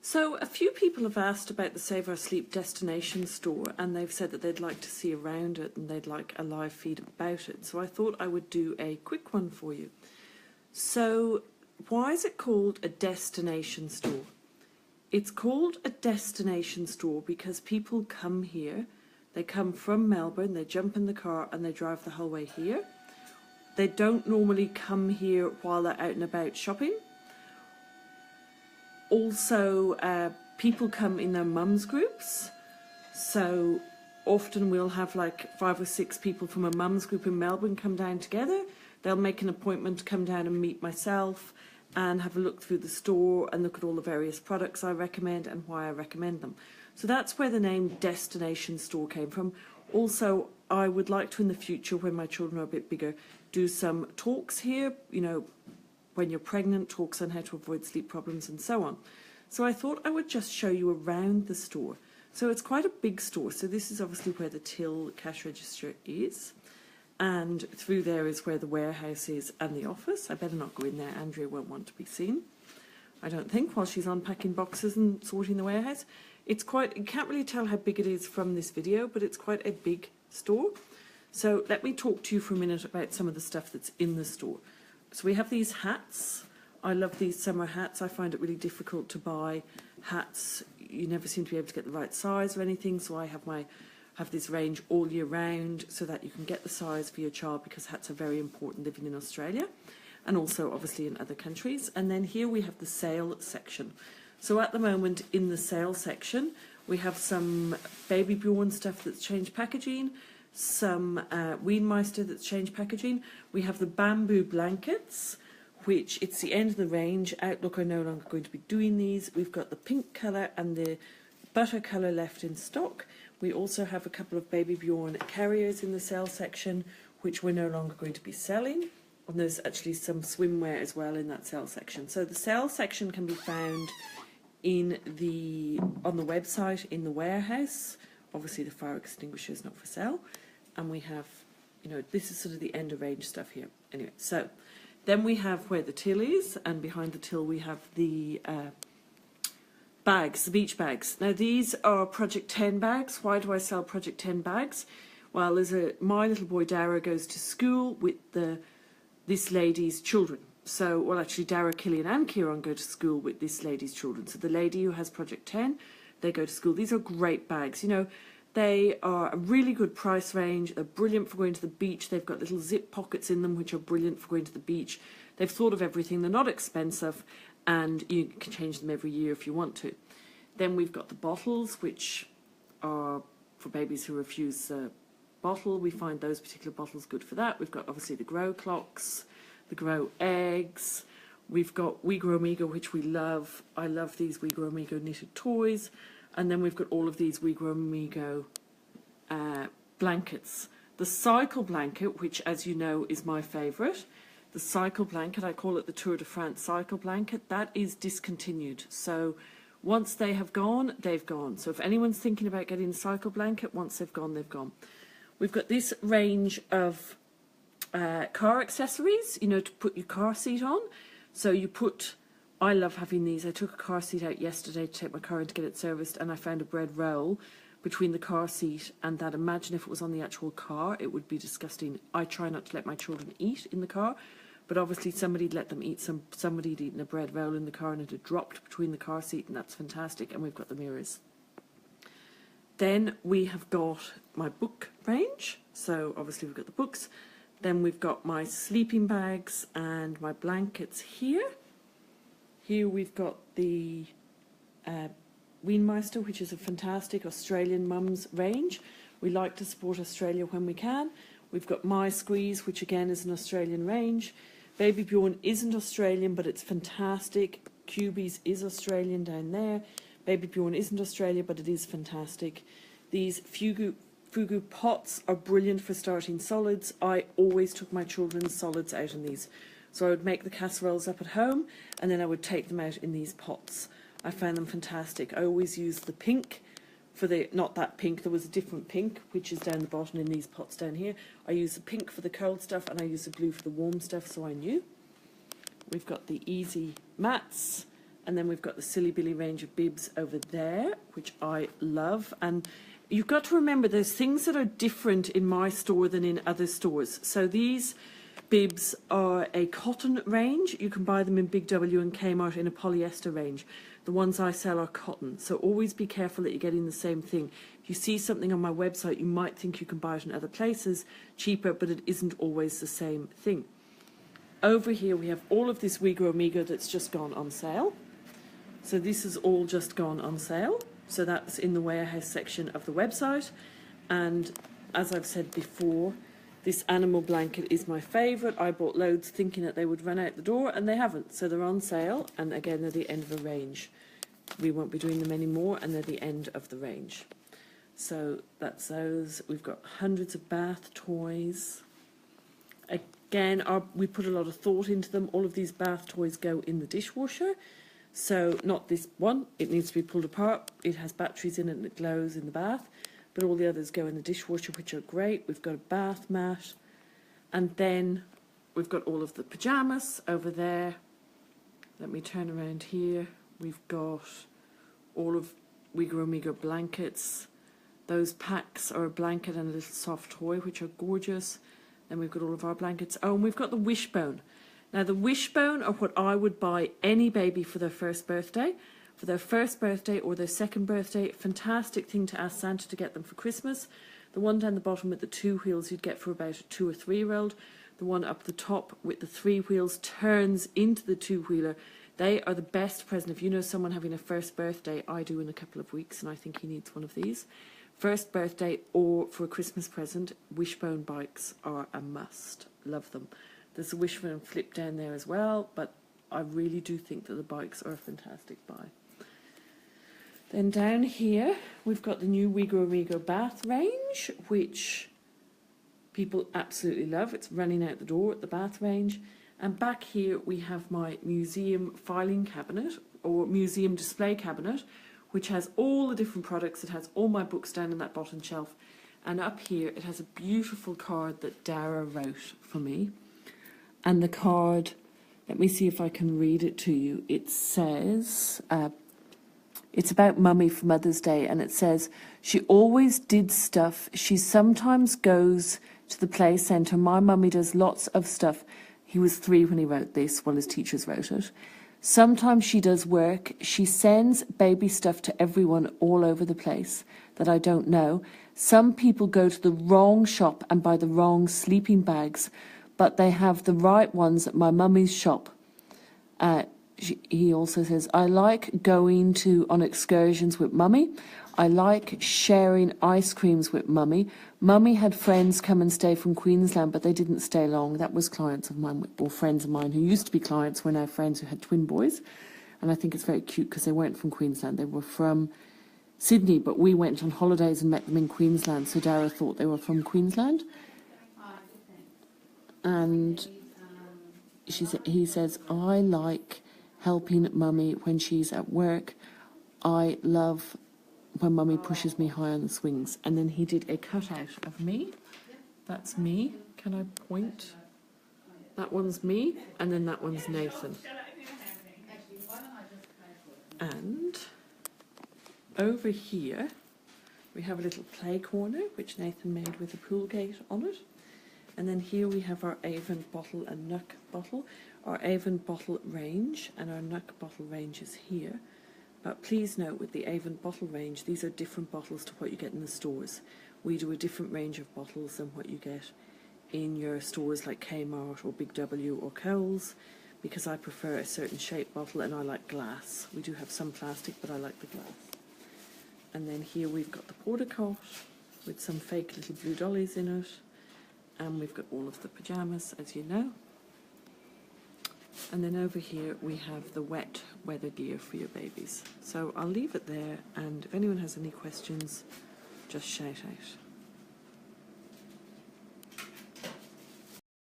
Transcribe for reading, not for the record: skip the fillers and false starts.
So a few people have asked about the Save Our Sleep destination store, and they've said that they'd like to see around it and they'd like a live feed about it. So I thought I would do a quick one for you. So why is it called a destination store? It's called a destination store because people come here, they come from Melbourne, they jump in the car and they drive the whole way here. They don't normally come here while they're out and about shopping. Also, people come in their mums groups, so often we'll have like 5 or 6 people from a mums group in Melbourne come down together. They'll make an appointment to come down and meet myself and have a look through the store and look at all the various products I recommend and why I recommend them. So that's where the name Destination Store came from. Also, I would like to in the future, when my children are a bit bigger, do some talks here, you know, when you're pregnant, talks on how to avoid sleep problems and so on. So I thought I would just show you around the store. So it's quite a big store. So this is obviously where the till cash register is. And through there is where the warehouse is and the office. I better not go in there. Andrea won't want to be seen, I don't think, while she's unpacking boxes and sorting the warehouse. It's quite, you can't really tell how big it is from this video, but it's quite a big store. So let me talk to you for a minute about some of the stuff that's in the store. So we have these hats. I love these summer hats. I find it really difficult to buy hats. You never seem to be able to get the right size or anything. So I have this range all year round so that you can get the size for your child, because hats are very important living in Australia and also obviously in other countries. And then here we have the sale section. So at the moment in the sale section, we have some Baby Bjorn stuff that's changed packaging, some Weenmeister that's changed packaging. We have the bamboo blankets, which it's the end of the range. Outlook are no longer going to be doing these. We've got the pink colour and the butter colour left in stock. We also have a couple of Baby Bjorn carriers in the sale section, which we're no longer going to be selling. And there's actually some swimwear as well in that sale section. So the sale section can be found on the website in the warehouse. Obviously the fire extinguisher is not for sale. And we have, you know, this is sort of the end of range stuff here. Anyway, so then we have where the till is, and behind the till we have the bags, the beach bags. Now these are Project 10 bags. Why do I sell Project 10 bags? Well, my little boy Dara goes to school with this lady's children. So, well, actually Dara, Killian and Kieran go to school with this lady's children. So the lady who has Project 10, they go to school. These are great bags. You know, they are a really good price range. They're brilliant for going to the beach. They've got little zip pockets in them, which are brilliant for going to the beach. They've thought of everything. They're not expensive, and you can change them every year if you want to. Then we've got the bottles, which are for babies who refuse the bottle. We find those particular bottles good for that. We've got obviously the Grow clocks, the Grow eggs. We've got We Grow Amigo, which we love. I love these We Grow Amigo knitted toys. And then we've got all of these We Grow Amigo blankets. The Cycle blanket, which as you know is my favourite. The Cycle blanket, I call it the Tour de France Cycle blanket. That is discontinued. So once they have gone, they've gone. So if anyone's thinking about getting a Cycle blanket, once they've gone, they've gone. We've got this range of car accessories, you know, to put your car seat on. So you put, I love having these. I took a car seat out yesterday to take my car in to get it serviced, and I found a bread roll between the car seat and that. Imagine if it was on the actual car, it would be disgusting. I try not to let my children eat in the car, but obviously somebody'd let them eat somebody'd eaten a bread roll in the car and it had dropped between the car seat, and that's fantastic. And we've got the mirrors. Then we have got my book range. So obviously we've got the books. Then we've got my sleeping bags and my blankets here. Here we've got the Weenmeister, which is a fantastic Australian mums range. We like to support Australia when we can. We've got My Squeeze, which again is an Australian range. Baby Bjorn isn't Australian, but it's fantastic. Cubies is Australian down there. Baby Bjorn isn't Australia, but it is fantastic. These Fugu pots are brilliant for starting solids. I always took my children's solids out in these. So I would make the casseroles up at home, and then I would take them out in these pots. I found them fantastic. I always used the pink for the, not that pink, there was a different pink, which is down the bottom in these pots down here. I use the pink for the cold stuff, and I use the blue for the warm stuff, so I knew. We've got the easy mats, And then we've got the Silly Billy range of bibs over there, which I love. And you've got to remember there's things that are different in my store than in other stores. So these bibs are a cotton range. You can buy them in Big W and Kmart in a polyester range. The ones I sell are cotton. So always be careful that you're getting the same thing. If you see something on my website, you might think you can buy it in other places cheaper, but it isn't always the same thing. Over here we have all of this We Grow Mego that's just gone on sale. So this has all just gone on sale. So that's in the warehouse section of the website. And as I've said before, this animal blanket is my favourite. I bought loads thinking that they would run out the door, and they haven't. So they're on sale, and again, they're the end of a range. We won't be doing them anymore, and they're the end of the range. So that's those. We've got hundreds of bath toys. Again, we put a lot of thought into them. All of these bath toys go in the dishwasher. So not this one. It needs to be pulled apart. It has batteries in it and it glows in the bath. But all the others go in the dishwasher, which are great. We've got a bath mat. And then we've got all of the pyjamas over there. Let me turn around here. We've got all of We Grow Mego blankets. Those packs are a blanket and a little soft toy, which are gorgeous. Then we've got all of our blankets. Oh, and we've got the wishbone. Now, the wishbone are what I would buy any baby for their first birthday. For their first birthday or their second birthday, fantastic thing to ask Santa to get them for Christmas. The one down the bottom with the 2 wheels you'd get for about a 2 or 3-year-old. The one up the top with the 3 wheels turns into the 2-wheeler. They are the best present. If you know someone having a first birthday, I do in a couple of weeks, and I think he needs one of these. First birthday or for a Christmas present, wishbone bikes are a must. Love them. There's a wishbone flip down there as well, but I really do think that the bikes are a fantastic buy. Then down here, we've got the new We Grow Mego bath range, which people absolutely love. It's running out the door at the bath range. And back here, we have my museum filing cabinet, or museum display cabinet, which has all the different products. It has all my books down in that bottom shelf. And up here, it has a beautiful card that Dara wrote for me. And the card, let me see if I can read it to you. It says, it's about Mummy for Mother's Day, and it says, she always did stuff. She sometimes goes to the play centre. My mummy does lots of stuff. He was 3 when he wrote this, well, his teachers wrote it. Sometimes she does work. She sends baby stuff to everyone all over the place that I don't know. Some people go to the wrong shop and buy the wrong sleeping bags, but they have the right ones at my mummy's shop. He also says, I like going on excursions with Mummy. I like sharing ice creams with Mummy. Mummy had friends come and stay from Queensland, but they didn't stay long. That was clients of mine, or friends of mine who used to be clients, were now friends who had twin boys. And I think it's very cute because they weren't from Queensland. They were from Sydney, but we went on holidays and met them in Queensland. So Dara thought they were from Queensland. And he says, I like helping Mummy when she's at work. I love when Mummy pushes me high on the swings. And then he did a cutout of me. That's me. Can I point? That one's me, and then that one's Nathan. And over here, we have a little play corner, which Nathan made with a pool gate on it. And then here we have our Avon bottle and Nuck bottle. Our Avon bottle range and our Nuck bottle range is here. But please note, with the Avon bottle range, these are different bottles to what you get in the stores. We do a different range of bottles than what you get in your stores like Kmart or Big W or Coles, because I prefer a certain shape bottle and I like glass. We do have some plastic, but I like the glass. And then here we've got the porta cot with some fake little blue dollies in it. And we've got all of the pyjamas, as you know. And then over here we have the wet weather gear for your babies. So I'll leave it there, and if anyone has any questions, just shout out.